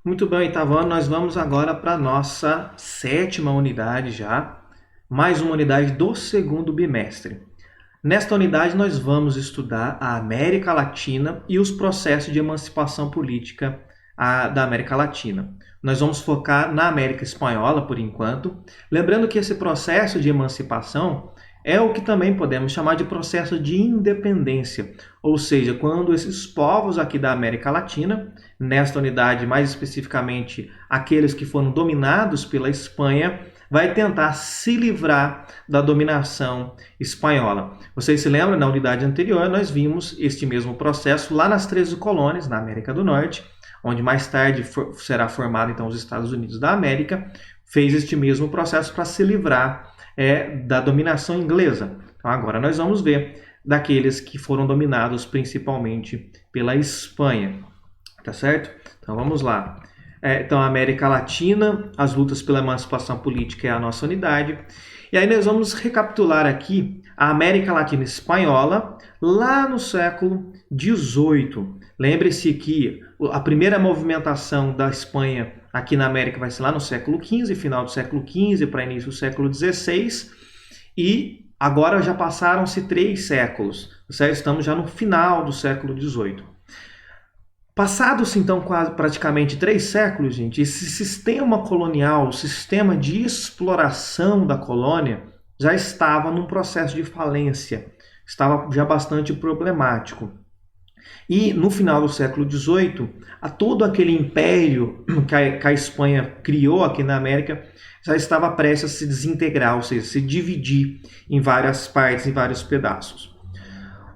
Muito bem, oitavo ano, nós vamos agora para a nossa sétima unidade já, mais uma unidade do segundo bimestre. Nesta unidade nós vamos estudar a América Latina e os processos de emancipação política da América Latina. Nós vamos focar na América Espanhola por enquanto, lembrando que esse processo de emancipação é o que também podemos chamar de processo de independência, ou seja, quando esses povos aqui da América Latina, nesta unidade mais especificamente aqueles que foram dominados pela Espanha, vai tentar se livrar da dominação espanhola. Vocês se lembram, na unidade anterior nós vimos este mesmo processo lá nas 13 colônias, na América do Norte, onde mais tarde será formado então os Estados Unidos da América, fez este mesmo processo para se livrar da dominação inglesa. Então, agora nós vamos ver daqueles que foram dominados principalmente pela Espanha, tá certo? Então vamos lá. Então, a América Latina, as lutas pela emancipação política é a nossa unidade. E aí nós vamos recapitular aqui a América Latina Espanhola lá no século XVIII. Lembre-se que a primeira movimentação da Espanha aqui na América vai ser lá no século XV, final do século XV para início do século XVI. E agora já passaram-se 3 séculos, certo? Estamos já no final do século XVIII. Passados então praticamente 3 séculos, gente, esse sistema colonial, o sistema de exploração da colônia, já estava num processo de falência, estava já bastante problemático. E no final do século XVIII, todo aquele império que a Espanha criou aqui na América já estava prestes a se desintegrar, ou seja, se dividir em várias partes, em vários pedaços.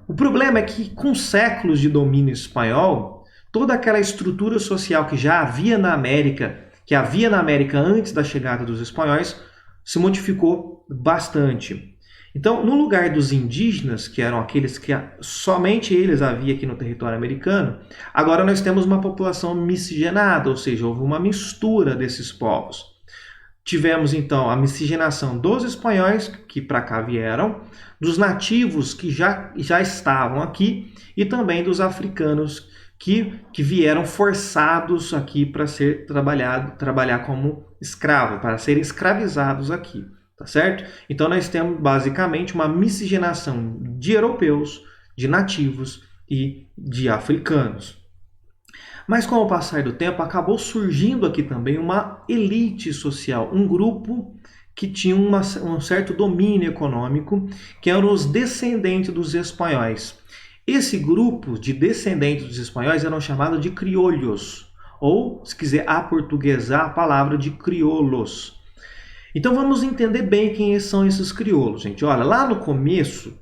O problema é que com séculos de domínio espanhol, toda aquela estrutura social que já havia na América, que havia na América antes da chegada dos espanhóis, se modificou bastante. Então, no lugar dos indígenas, que eram aqueles que somente eles havia aqui no território americano, agora nós temos uma população miscigenada, ou seja, houve uma mistura desses povos. Tivemos então a miscigenação dos espanhóis, que para cá vieram, dos nativos que já estavam aqui e também dos africanos que vieram forçados aqui para trabalhar como escravo, para serem escravizados aqui, tá certo? Então nós temos basicamente uma miscigenação de europeus, de nativos e de africanos. Mas com o passar do tempo acabou surgindo aqui também uma elite social, um grupo que tinha um certo domínio econômico, que eram os descendentes dos espanhóis. Esse grupo de descendentes dos espanhóis eram chamados de criolhos, ou, se quiser aportuguesar, a palavra de crioulos. Então vamos entender bem quem são esses crioulos, gente. Olha, lá no começo,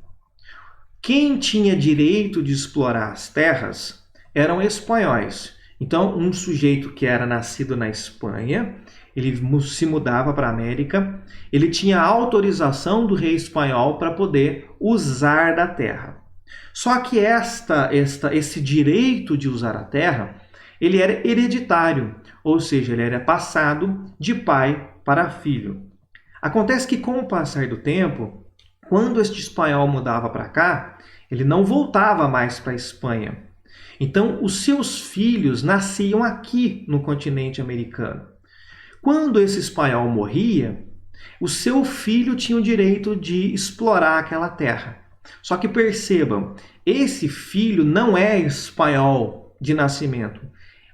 quem tinha direito de explorar as terras eram espanhóis. Então, um sujeito que era nascido na Espanha, ele se mudava para a América, ele tinha autorização do rei espanhol para poder usar da terra. Só que esse direito de usar a terra, ele era hereditário, ou seja, ele era passado de pai para filho. Acontece que com o passar do tempo, quando este espanhol mudava para cá, ele não voltava mais para a Espanha. Então, os seus filhos nasciam aqui no continente americano. Quando esse espanhol morria, o seu filho tinha o direito de explorar aquela terra. Só que percebam, esse filho não é espanhol de nascimento.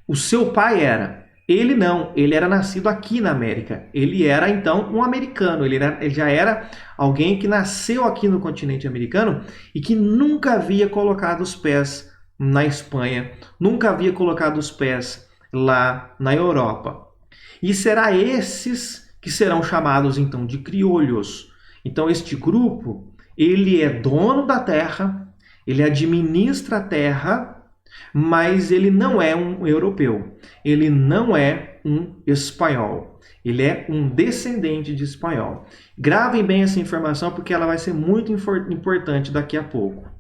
O seu pai era. Ele não, ele era nascido aqui na América. Ele era então um americano, ele já era alguém que nasceu aqui no continente americano e que nunca havia colocado os pés na Espanha, nunca havia colocado os pés lá na Europa. E será esses que serão chamados então de criolhos. Então este grupo, ele é dono da terra, ele administra a terra, mas ele não é um europeu, ele não é um espanhol, ele é um descendente de espanhol. Gravem bem essa informação porque ela vai ser muito importante daqui a pouco.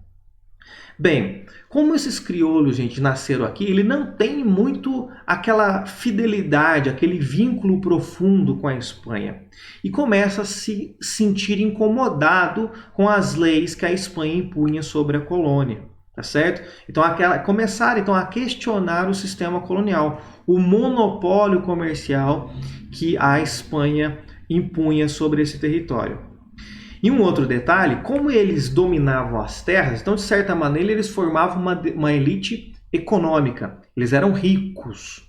Bem, como esses crioulos, gente, nasceram aqui, ele não tem muito aquela fidelidade, aquele vínculo profundo com a Espanha. E começa a se sentir incomodado com as leis que a Espanha impunha sobre a colônia. tá certo? Então começaram então a questionar o sistema colonial, o monopólio comercial que a Espanha impunha sobre esse território. E um outro detalhe, como eles dominavam as terras, então de certa maneira eles formavam uma elite econômica, eles eram ricos.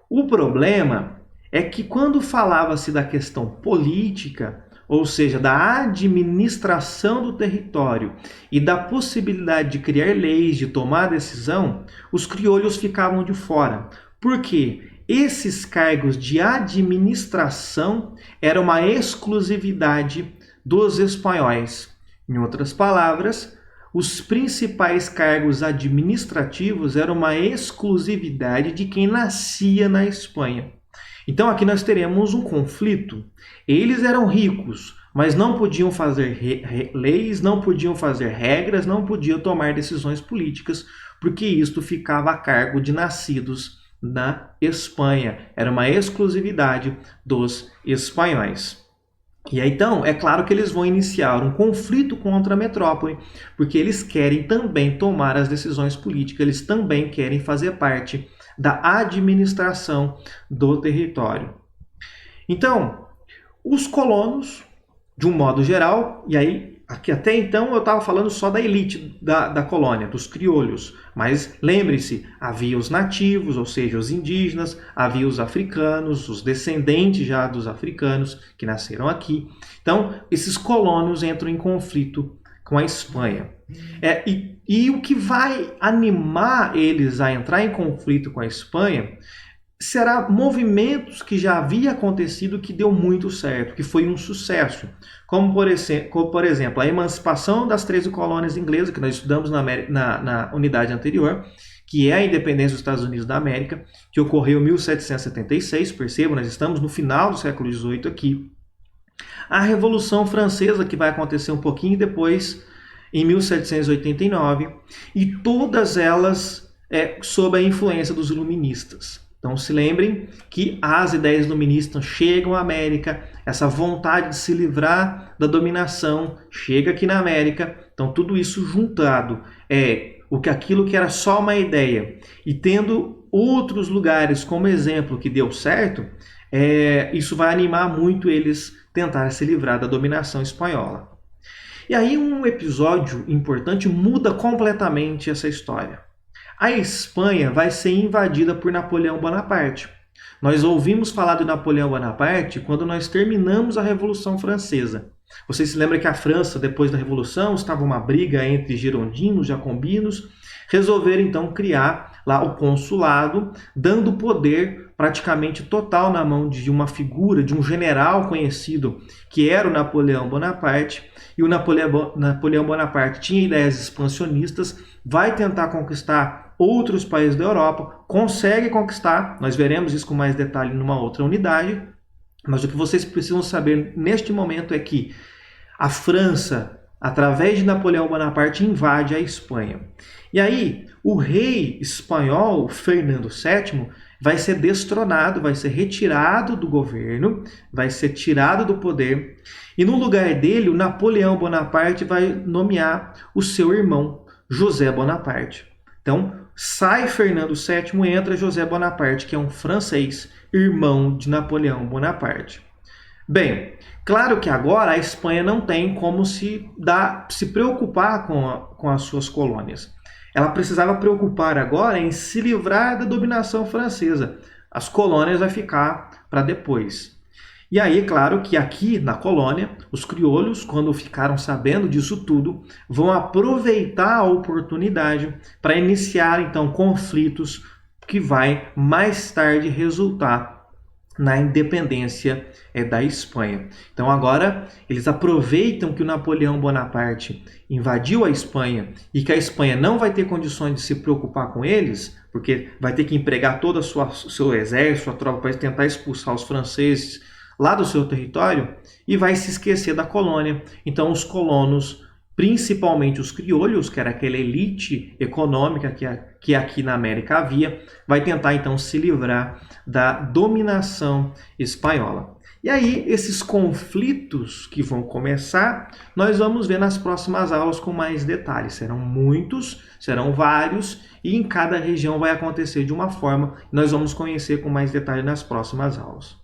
O problema é que quando falava-se da questão política, ou seja, da administração do território e da possibilidade de criar leis, de tomar decisão, os crioulos ficavam de fora. Por quê? Esses cargos de administração eram uma exclusividade dos espanhóis. Em outras palavras, os principais cargos administrativos eram uma exclusividade de quem nascia na Espanha. Então aqui nós teremos um conflito. Eles eram ricos, mas não podiam fazer leis, não podiam fazer regras, não podiam tomar decisões políticas, porque isto ficava a cargo de nascidos na Espanha. Era uma exclusividade dos espanhóis. E aí, então, é claro que eles vão iniciar um conflito contra a metrópole, porque eles querem também tomar as decisões políticas, eles também querem fazer parte da administração do território. Então, os colonos, de um modo geral, e aí aqui até então eu estava falando só da elite da colônia, dos crioulos, mas lembre-se, havia os nativos, ou seja, os indígenas, havia os africanos, os descendentes já dos africanos que nasceram aqui. Então, esses colonos entram em conflito com a Espanha. E o que vai animar eles a entrar em conflito com a Espanha será movimentos que já havia acontecido que deu muito certo, que foi um sucesso. Como, por exemplo, a emancipação das 13 colônias inglesas, que nós estudamos na unidade anterior, que é a independência dos Estados Unidos da América, que ocorreu em 1776, percebam, nós estamos no final do século XVIII aqui. A Revolução Francesa, que vai acontecer um pouquinho depois, em 1789, e todas elas sob a influência dos iluministas. Então se lembrem que as ideias iluministas chegam à América, essa vontade de se livrar da dominação chega aqui na América. Então tudo isso juntado aquilo que era só uma ideia e tendo outros lugares como exemplo que deu certo, isso vai animar muito eles tentarem se livrar da dominação espanhola. E aí um episódio importante muda completamente essa história. A Espanha vai ser invadida por Napoleão Bonaparte. Nós ouvimos falar de Napoleão Bonaparte quando nós terminamos a Revolução Francesa. Vocês se lembram que a França, depois da Revolução, estava uma briga entre girondinos, jacobinos, resolveram então criar lá o consulado, dando poder praticamente total na mão de uma figura, de um general conhecido, que era o Napoleão Bonaparte. E o Napoleão Bonaparte tinha ideias expansionistas, vai tentar conquistar outros países da Europa, consegue conquistar, nós veremos isso com mais detalhe numa outra unidade, mas o que vocês precisam saber neste momento é que a França, através de Napoleão Bonaparte, invade a Espanha. E aí, o rei espanhol, Fernando VII, vai ser destronado, vai ser retirado do governo, vai ser tirado do poder, e no lugar dele, o Napoleão Bonaparte vai nomear o seu irmão, José Bonaparte. Então, sai Fernando VII, entra José Bonaparte, que é um francês, irmão de Napoleão Bonaparte. Bem, claro que agora a Espanha não tem como se preocupar com as suas colônias. Ela precisava preocupar agora em se livrar da dominação francesa. As colônias vai ficar para depois. E aí, claro que aqui na colônia, os crioulos, quando ficaram sabendo disso tudo, vão aproveitar a oportunidade para iniciar então conflitos que vai mais tarde resultar na independência da Espanha. Então agora eles aproveitam que o Napoleão Bonaparte invadiu a Espanha e que a Espanha não vai ter condições de se preocupar com eles, porque vai ter que empregar todo o seu exército, sua tropa, para tentar expulsar os franceses lá do seu território, e vai se esquecer da colônia. Então os colonos, principalmente os crioulos, que era aquela elite econômica que aqui na América havia, vai tentar então se livrar da dominação espanhola. E aí, esses conflitos que vão começar, nós vamos ver nas próximas aulas com mais detalhes. Serão muitos, serão vários, e em cada região vai acontecer de uma forma. Nós vamos conhecer com mais detalhe nas próximas aulas.